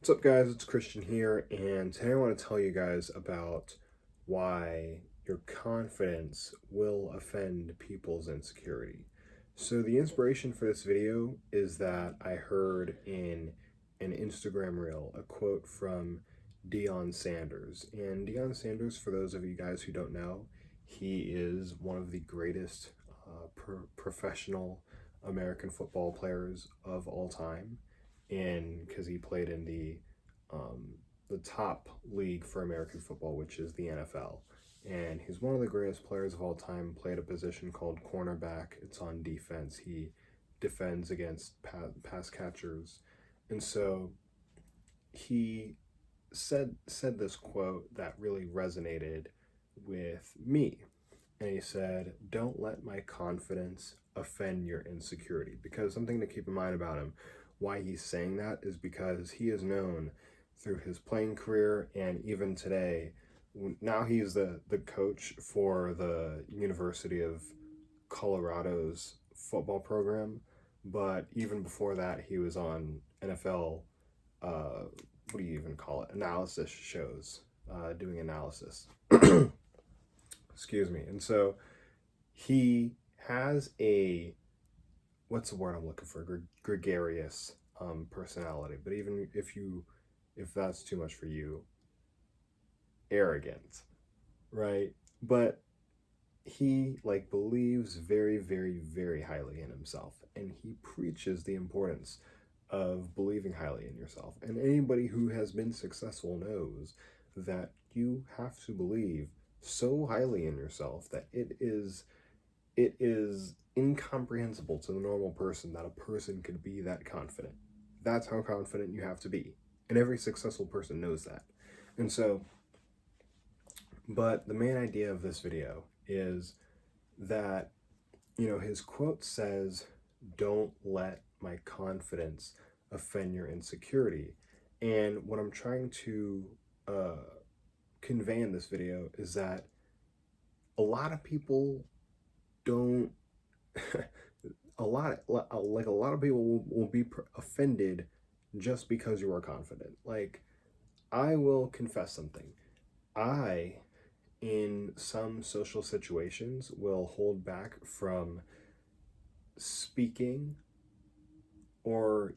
What's up, guys? It's Christian here, and today I want to tell you guys about why your confidence will offend people's insecurity. So, the inspiration for this video is that I heard in an Instagram reel a quote from Deion Sanders. And Deion Sanders, for those of you guys who don't know, he is one of the greatest professional American football players of all time, and because he played in the top league for American football, which is the NFL. And he's one of the greatest players of all time. Played a position called cornerback. It's on defense. He defends against pass catchers, and so he said this quote that really resonated with me. And he said, "Don't let my confidence offend your insecurity." Because something to keep in mind about him, why he's saying that is because he is known through his playing career and even today. Now he's the coach for the University of Colorado's football program. But even before that, he was on NFL, what do you even call it? Analysis shows, doing analysis. Excuse me. And so he has a, what's the word I'm looking for? Gregarious personality. But even if that's too much for you, arrogant, right? But he believes very, very, very highly in himself, and he preaches the importance of believing highly in yourself. And anybody who has been successful knows that you have to believe so highly in yourself that it is incomprehensible to the normal person that a person could be that confident. That's how confident you have to be. And every successful person knows that. And so, but the main idea of this video is that, his quote says, "Don't let my confidence offend your insecurity." And what I'm trying to convey in this video is that a lot of people don't a lot of people will be offended just because you are confident. Like, I will confess something. I, in some social situations, will hold back from speaking, or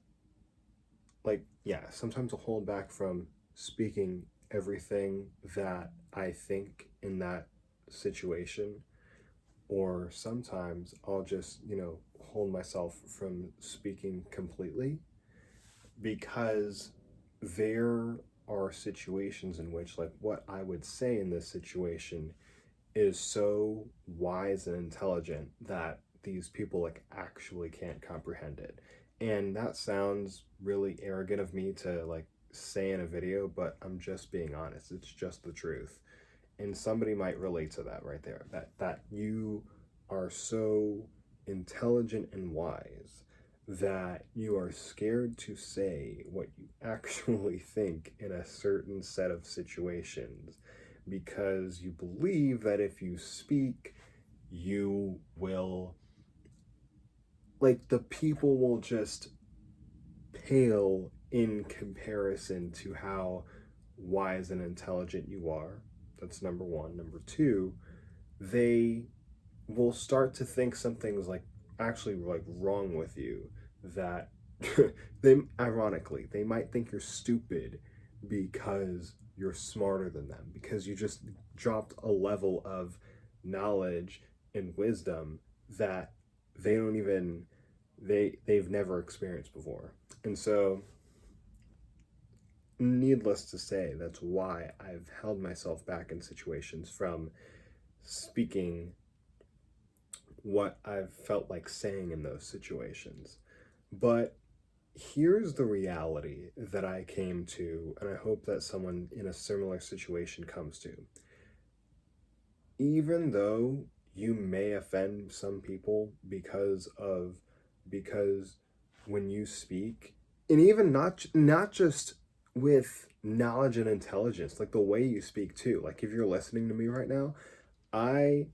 sometimes I'll hold back from speaking everything that I think in that situation, or sometimes I'll just, hold myself from speaking completely, because there are situations in which, like, what I would say in this situation is so wise and intelligent that these people actually can't comprehend it. And that sounds really arrogant of me to say in a video, but I'm just being honest. It's just the truth. And somebody might relate to that right there. That you are so intelligent and wise that you are scared to say what you actually think in a certain set of situations, because you believe that if you speak, you will, the people will just pale in comparison to how wise and intelligent you are. That's number one. Number two, they will start to think something's actually wrong with you, that they, ironically, they might think you're stupid because you're smarter than them, because you just dropped a level of knowledge and wisdom that they don't even they've never experienced before. And so, needless to say, that's why I've held myself back in situations from speaking what I've felt like saying in those situations. But here's the reality that I came to, and I hope that someone in a similar situation comes to. Even though you may offend some people because when you speak, and even not just with knowledge and intelligence, like the way you speak too. Like, if you're listening to me right now, I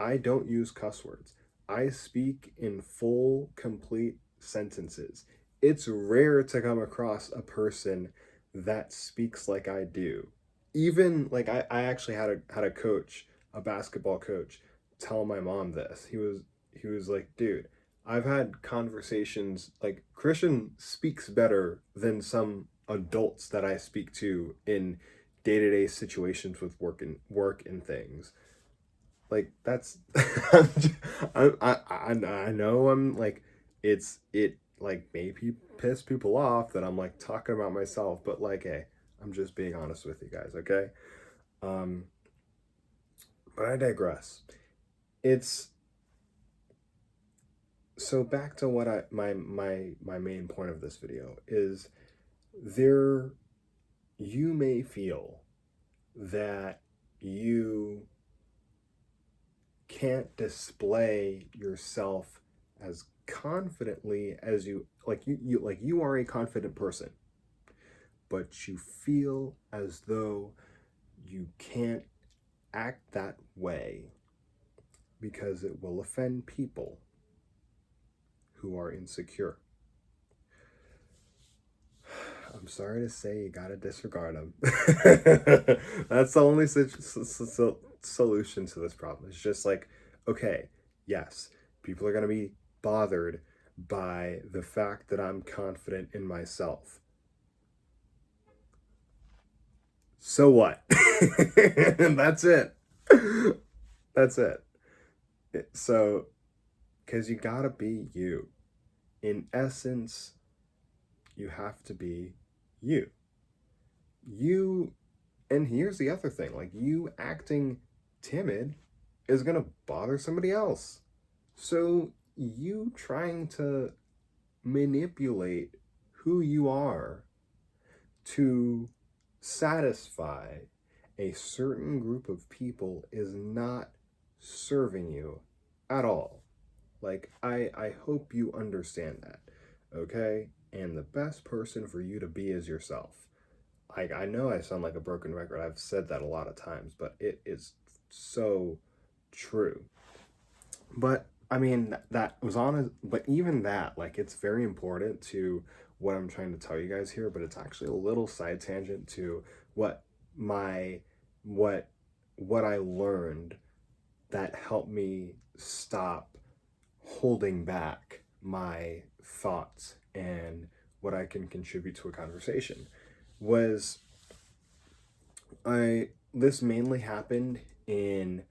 I don't use cuss words. I speak in full, complete sentences. it's rare to come across a person that speaks like I do. Even like I actually had a coach, a basketball coach, tell my mom this. He was like, dude, I've had conversations like Christian speaks better than some adults that I speak to in day-to-day situations with work and things. Like that's I know I'm like it like maybe piss people off that I'm like talking about myself, but like hey, I'm just being honest with you guys, okay? Um but I digress. It's so back to what I my main point of this video is there you may feel that you can't display yourself as confidently as you are a confident person, but you feel as though you can't act that way because it will offend people who are insecure. I'm sorry to say you gotta disregard them. That's the only solution to this problem. It's just like, okay, yes, people are gonna be bothered by the fact that I'm confident in myself. So what? That's it. That's it. So, because you gotta be you. In essence, you have to be you. You, and here's the other thing like, you acting timid is gonna bother somebody else. So, you trying to manipulate who you are to satisfy a certain group of people is not serving you at all. Like, I hope you understand that, okay? And the best person for you to be is yourself. I know I sound like a broken record. I've said that a lot of times, but it is so true. But I mean, that was on a, but even that, like, it's very important to what I'm trying to tell you guys here, but it's actually a little side tangent to what my, what, what I learned that helped me stop holding back my thoughts and what I can contribute to a conversation was this mainly happened in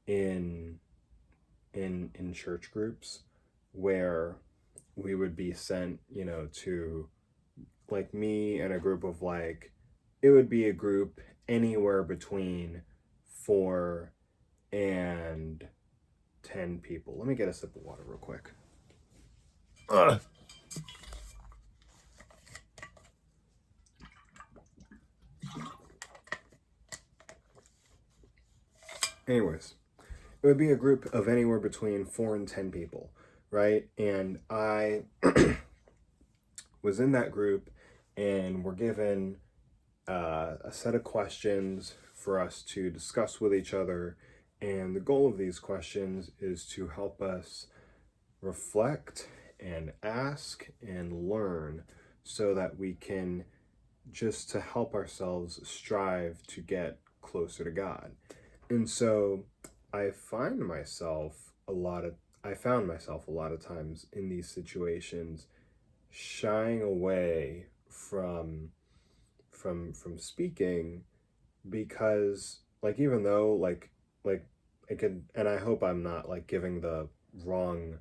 in church groups where we would be sent, to like me and a group of like it would be a group anywhere between 4 and 10 people. Let me get a sip of water real quick. Ugh. Anyways, it would be a group of anywhere between 4 and 10 people, right? And I was in that group and we're given a set of questions for us to discuss with each other. And the goal of these questions is to help us reflect and ask and learn so that we can just to help ourselves strive to get closer to God. And so I found myself a lot of times in these situations shying away from speaking because like even though like it could, and I hope I'm not like giving the wrong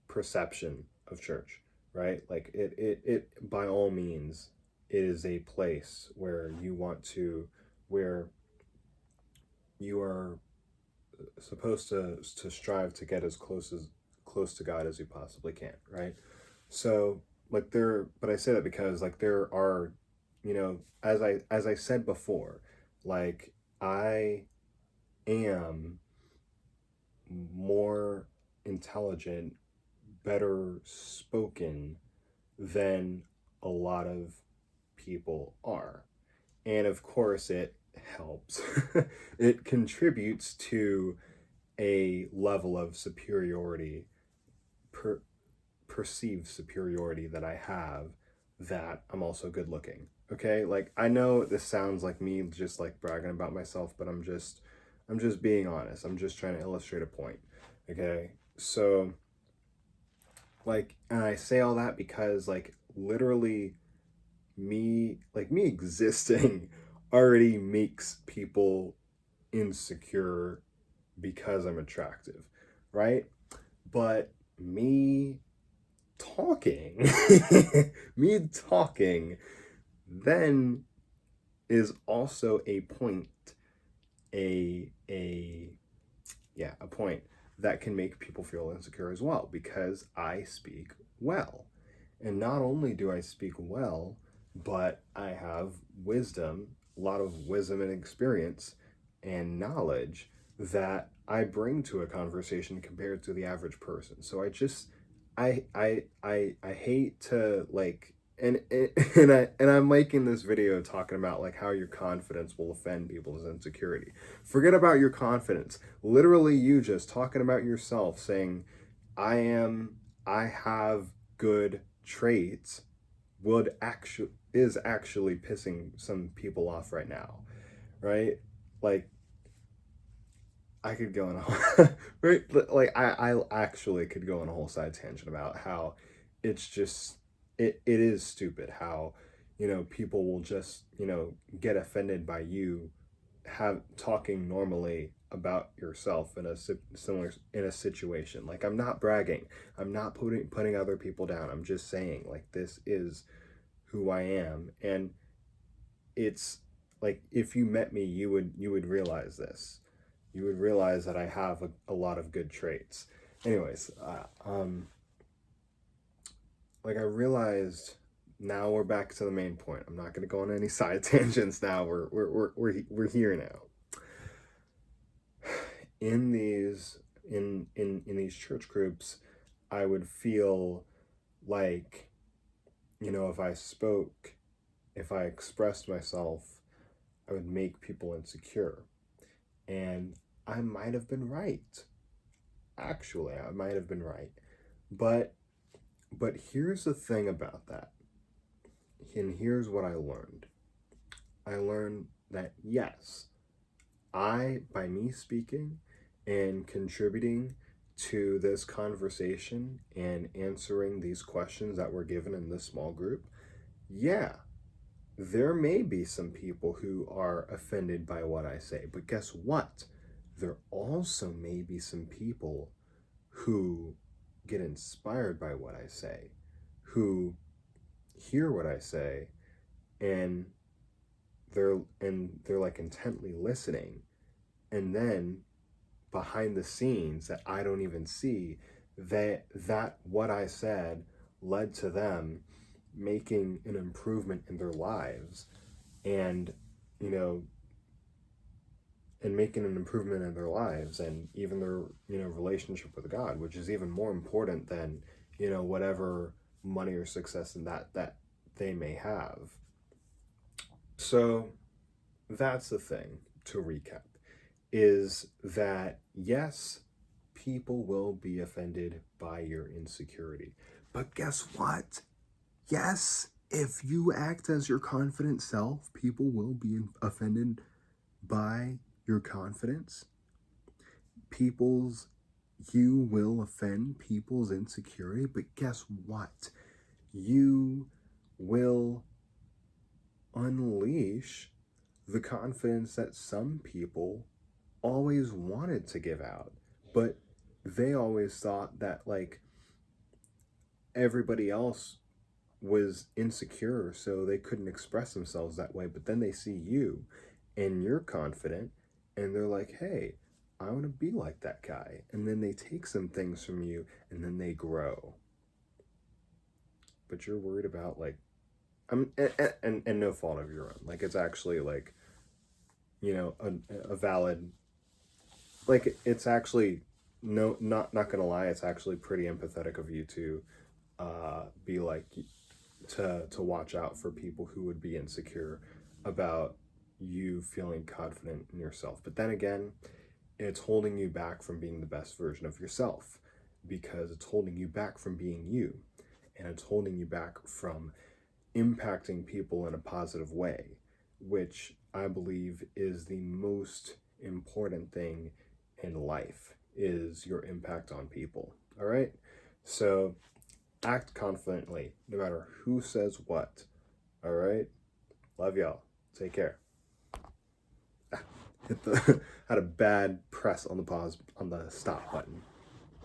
perception of church, right? Like it by all means it is a place where where you are supposed to strive to get as close to God as you possibly can, right? So like but I say that because like there are, as I said before, like I am more intelligent, better spoken than a lot of people are. And of course it helps. It contributes to a level of superiority per, perceived superiority that I have, that I'm also good looking. Okay? Like, I know this sounds like me just like bragging about myself, but I'm just being honest. I'm just trying to illustrate a point. Okay? So, like, and I say all that because, like, literally me existing already makes people insecure because I'm attractive, right? But me talking, me talking then is also a point, a yeah, a point that can make people feel insecure as well, because I speak well. And not only do I speak well, but I have wisdom, a lot of wisdom and experience and knowledge that I bring to a conversation compared to the average person. So I just I hate to like and I'm making this video talking about like how your confidence will offend people's insecurity. Forget about your confidence. Literally you just talking about yourself saying I have good traits is actually pissing some people off right now, right? Like I could go on a right, like I actually could go on a whole side tangent about how it's just it is stupid how, you know, people will just, you know, get offended by you have talking normally about yourself in a similar in a situation. Like, I'm not bragging, I'm not putting other people down, I'm just saying like this is who I am. And it's like, if you met me, you would realize this. You would realize that I have a lot of good traits. Anyways, like, I realized, now we're back to the main point. I'm not going to go on any side tangents now. We're here now. In these in these church groups, I would feel like, you know, if I expressed myself, I would make people insecure. And I might have been right. Actually, I might have been right. But here's the thing about that. And here's what I learned. I learned that yes, by me speaking and contributing to this conversation and answering these questions that were given in this small group, yeah, there may be some people who are offended by what I say, but guess what? There also may be some people who get inspired by what I say, who hear what I say, and they're like intently listening, and then behind the scenes that I don't even see, that what I said led to them making an improvement in their lives, and, you know, and making an improvement in their lives and even their, you know, relationship with God, which is even more important than, you know, whatever money or success and that they may have. So that's the thing, to recap, is that yes, people will be offended by your insecurity. But guess what? Yes, if you act as your confident self, people will be offended by your confidence. You will offend people's insecurity, but guess what? You will unleash the confidence that some people always wanted to give out, but they always thought that, like, everybody else was insecure, so they couldn't express themselves that way. But then they see you and you're confident, and they're like, hey, I want to be like that guy. And then they take some things from you, and then they grow. But you're worried about, like, and no fault of your own. Like, it's actually, like, you know, a valid, like, it's actually, no, not gonna lie, it's actually pretty empathetic of you to be like, to watch out for people who would be insecure about you feeling confident in yourself. But then again, it's holding you back from being the best version of yourself. because it's holding you back from being you, and it's holding you back from impacting people in a positive way, which I believe is the most important thing in life, is your impact on people. All right? So act confidently, no matter who says what. All right? Love y'all. Take care. Hit the had a bad press on the pause on the stop button.